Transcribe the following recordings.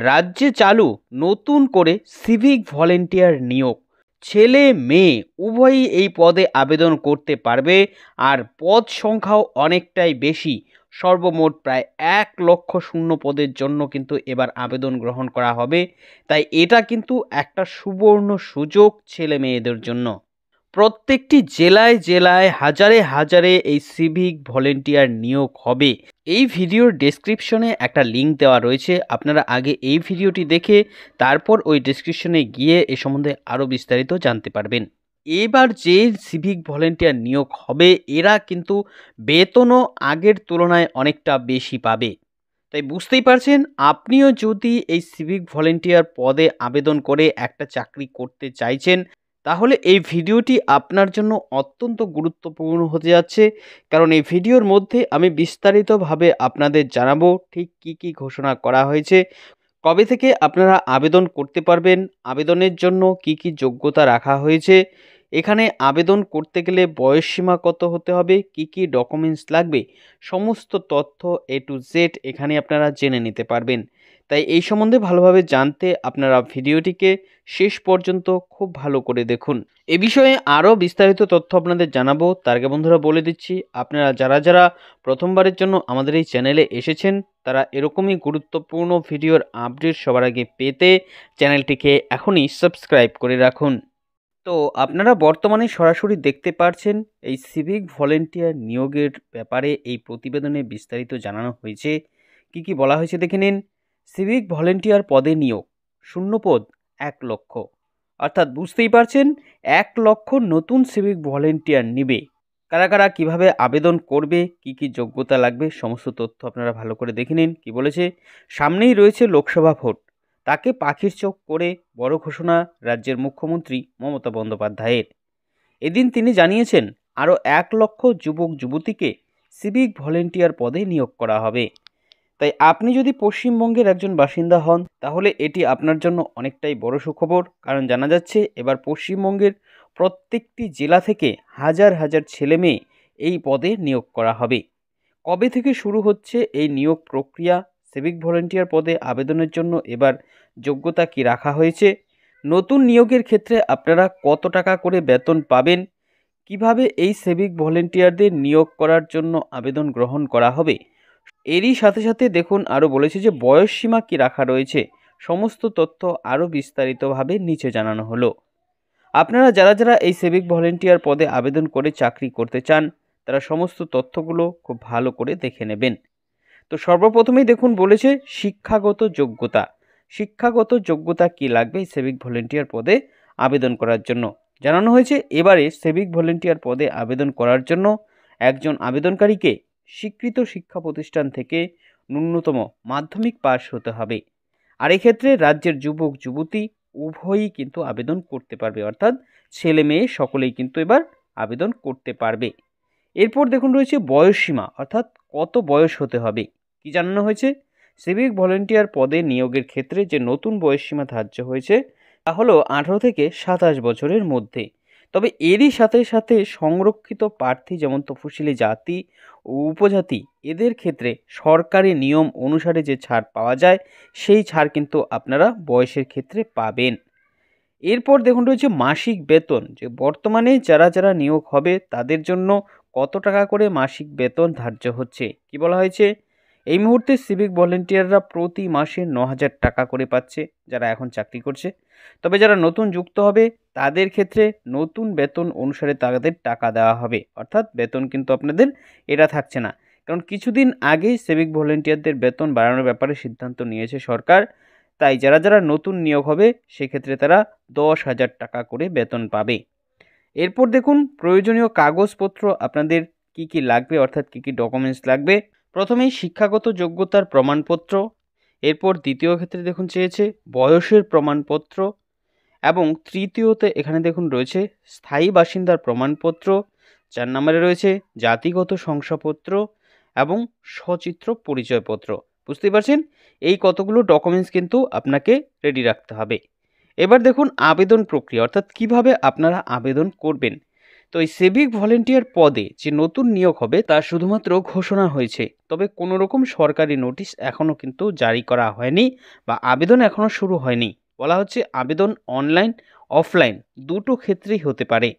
রাজ্যে চালু নতুন করে সিভিক ভলেন্টিয়ার নিয়োগ। ছেলে মেয়ে উভয়ই এই পদে আবেদন করতে পারবে, আর পদ সংখ্যাও অনেকটাই বেশি। সর্বমোট প্রায় 1,00,000 শূন্য পদের জন্য কিন্তু এবার আবেদন গ্রহণ করা হবে। তাই এটা কিন্তু একটা সুবর্ণ সুযোগ ছেলে মেয়েদের জন্য। প্রত্যেকটি জেলায় জেলায় হাজারে হাজারে এই সিভিক ভলেন্টিয়ার নিয়োগ হবে। এই ভিডিওর ডেসক্রিপশনে একটা লিঙ্ক দেওয়া রয়েছে, আপনারা আগে এই ভিডিওটি দেখে তারপর ওই ডেসক্রিপশনে গিয়ে এ সম্বন্ধে আরও বিস্তারিত জানতে পারবেন। এবার যে সিভিক ভলেন্টিয়ার নিয়োগ হবে এরা কিন্তু বেতনও আগের তুলনায় অনেকটা বেশি পাবে। তাই বুঝতেই পারছেন, আপনিও যদি এই সিভিক ভলেন্টিয়ার পদে আবেদন করে একটা চাকরি করতে চাইছেন, তাহলে এই ভিডিওটি আপনার জন্য অত্যন্ত গুরুত্বপূর্ণ হতে যাচ্ছে। কারণ এই ভিডিওর মধ্যে আমি বিস্তারিতভাবে আপনাদের জানাবো ঠিক কী কী ঘোষণা করা হয়েছে, কবে থেকে আপনারা আবেদন করতে পারবেন, আবেদনের জন্য কি কি যোগ্যতা রাখা হয়েছে, এখানে আবেদন করতে গেলে বয়সসীমা কত হতে হবে, কি কি ডকুমেন্টস লাগবে, সমস্ত তথ্য A to Z এখানে আপনারা জেনে নিতে পারবেন। তাই এই সম্বন্ধে ভালোভাবে জানতে আপনারা ভিডিওটিকে শেষ পর্যন্ত খুব ভালো করে দেখুন। এ বিষয়ে আরও বিস্তারিত তথ্য আপনাদের জানাবো। তার আগে বন্ধুরা বলে দিচ্ছি, আপনারা যারা যারা প্রথমবারের জন্য আমাদের এই চ্যানেলে এসেছেন তারা এরকমই গুরুত্বপূর্ণ ভিডিওর আপডেট সবার আগে পেতে চ্যানেলটিকে এখনই সাবস্ক্রাইব করে রাখুন। তো আপনারা বর্তমানে সরাসরি দেখতে পাচ্ছেন এই সিভিক ভলেন্টিয়ার নিয়োগের ব্যাপারে এই প্রতিবেদনে বিস্তারিত জানানো হয়েছে। কি কি বলা হয়েছে দেখে নিন। সিভিক ভলেন্টিয়ার পদে নিয়োগ, শূন্যপদ 1,00,000, অর্থাৎ বুঝতেই পারছেন 1,00,000 নতুন সিভিক ভলেন্টিয়ার নিবে। কারা কারা কীভাবে আবেদন করবে, কি কি যোগ্যতা লাগবে, সমস্ত তথ্য আপনারা ভালো করে দেখে নিন। কী বলেছে, সামনেই রয়েছে লোকসভা ভোট, তাকে পাখির চোখ করে বড় ঘোষণা রাজ্যের মুখ্যমন্ত্রী মমতা বন্দ্যোপাধ্যায়ের। এদিন তিনি জানিয়েছেন আরও 1,00,000 যুবক যুবতীকে সিভিক ভলেন্টিয়ার পদে নিয়োগ করা হবে। তাই আপনি যদি পশ্চিমবঙ্গের একজন বাসিন্দা হন তাহলে এটি আপনার জন্য অনেকটাই বড় সুখবর। কারণ জানা যাচ্ছে এবার পশ্চিমবঙ্গের প্রত্যেকটি জেলা থেকে হাজার হাজার ছেলে মেয়ে এই পদে নিয়োগ করা হবে। কবে থেকে শুরু হচ্ছে এই নিয়োগ প্রক্রিয়া, সিভিক ভলেন্টিয়ার পদে আবেদনের জন্য এবার যোগ্যতা কি রাখা হয়েছে, নতুন নিয়োগের ক্ষেত্রে আপনারা কত টাকা করে বেতন পাবেন, কিভাবে এই সিভিক ভলেন্টিয়ারদের নিয়োগ করার জন্য আবেদন গ্রহণ করা হবে, এরই সাথে সাথে দেখুন আরও বলেছে যে বয়সসীমা কি রাখা রয়েছে, সমস্ত তথ্য আরও বিস্তারিতভাবে নিচে জানানো হলো। আপনারা যারা যারা এই সিভিক ভলেন্টিয়ার পদে আবেদন করে চাকরি করতে চান তারা সমস্ত তথ্যগুলো খুব ভালো করে দেখে নেবেন। তো সর্বপ্রথমেই দেখুন বলেছে শিক্ষাগত যোগ্যতা। শিক্ষাগত যোগ্যতা কি লাগবে এই সিভিক ভলেন্টিয়ার পদে আবেদন করার জন্য জানানো হয়েছে। এবারে সিভিক ভলেন্টিয়ার পদে আবেদন করার জন্য একজন আবেদনকারীকে স্বীকৃত শিক্ষা প্রতিষ্ঠান থেকে ন্যূনতম মাধ্যমিক পাস হতে হবে। আর এক্ষেত্রে রাজ্যের যুবক যুবতী উভয়ই কিন্তু আবেদন করতে পারবে, অর্থাৎ ছেলে মেয়ে সকলেই কিন্তু এবার আবেদন করতে পারবে। এরপর দেখুন রয়েছে বয়সসীমা, অর্থাৎ কত বয়স হতে হবে। কি জানানো হয়েছে, সিভিক ভলেন্টিয়ার পদে নিয়োগের ক্ষেত্রে যে নতুন বয়সসীমা ধার্য হয়েছে তা হলো 18 থেকে 27 বছরের মধ্যে। তবে এরই সাথে সাথে সংরক্ষিত প্রার্থী যেমন তফসিলি জাতি ও উপজাতি এদের ক্ষেত্রে সরকারি নিয়ম অনুসারে যে ছাড় পাওয়া যায় সেই ছাড় কিন্তু আপনারা বয়সের ক্ষেত্রে পাবেন। এরপর দেখুন রয়েছে মাসিক বেতন, যে বর্তমানে যারা যারা নিয়োগ হবে তাদের জন্য কত টাকা করে মাসিক বেতন ধার্য হচ্ছে। কি বলা হয়েছে, এই মুহূর্তে সিভিক ভলেন্টিয়াররা প্রতি মাসে 9,000 টাকা করে পাচ্ছে যারা এখন চাকরি করছে। তবে যারা নতুন যুক্ত হবে তাদের ক্ষেত্রে নতুন বেতন অনুসারে তাদের টাকা দেওয়া হবে, অর্থাৎ বেতন কিন্তু আপনাদের এটা থাকছে না। কারণ কিছুদিন আগেই সিভিক ভলেন্টিয়ারদের বেতন বাড়ানোর ব্যাপারে সিদ্ধান্ত নিয়েছে সরকার। তাই যারা যারা নতুন নিয়োগ হবে সেক্ষেত্রে তারা 10,000 টাকা করে বেতন পাবে। এরপর দেখুন প্রয়োজনীয় কাগজপত্র আপনাদের কি কি লাগবে, অর্থাৎ কি কি ডকুমেন্টস লাগবে। প্রথমেই শিক্ষাগত যোগ্যতার প্রমাণপত্র, এরপর দ্বিতীয় ক্ষেত্রে দেখুন চেয়েছে বয়সের প্রমাণপত্র, এবং তৃতীয়তে এখানে দেখুন রয়েছে স্থায়ী বাসিন্দার প্রমাণপত্র, 4 নম্বরে রয়েছে জাতিগত শংসাপত্র এবং সচিত্র পরিচয়পত্র। বুঝতেই পারছেন এই কতগুলো ডকুমেন্টস কিন্তু আপনাকে রেডি রাখতে হবে। এবার দেখুন আবেদন প্রক্রিয়া, অর্থাৎ কিভাবে আপনারা আবেদন করবেন। তো এই সিভিক ভলেন্টিয়ার পদে যে নতুন নিয়োগ হবে তা শুধুমাত্র ঘোষণা হয়েছে, তবে কোনো রকম সরকারি নোটিশ এখনও কিন্তু জারি করা হয়নি বা আবেদন এখনও শুরু হয়নি। বলা হচ্ছে আবেদন অনলাইন অফলাইন দুটো ক্ষেত্রেই হতে পারে।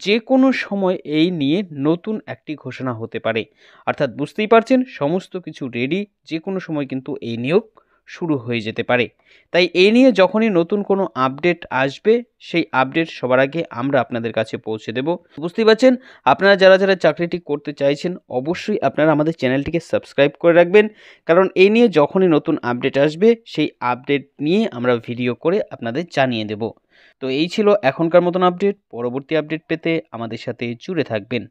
যে কোনো সময় এই নিয়ে নতুন একটি ঘোষণা হতে পারে, অর্থাৎ বুঝতেই পারছেন সমস্ত কিছু রেডি, যে কোনো সময় কিন্তু এই নিয়োগ শুরু হয়ে যেতে পারে। তাই এই নিয়ে যখনই নতুন কোনো আপডেট আসবে সেই আপডেট সবার আগে আমরা আপনাদের কাছে পৌঁছে দেব। বুঝতেই পারছেন আপনারা যারা যারা চাকরিটি করতে চাইছেন অবশ্যই আপনারা আমাদের চ্যানেলটিকে সাবস্ক্রাইব করে রাখবেন, কারণ এই নিয়ে যখনই নতুন আপডেট আসবে সেই আপডেট নিয়ে আমরা ভিডিও করে আপনাদের জানিয়ে দেব। তো এই ছিল এখনকার মতন আপডেট। পরবর্তী আপডেট পেতে আমাদের সাথে জুড়ে থাকবেন।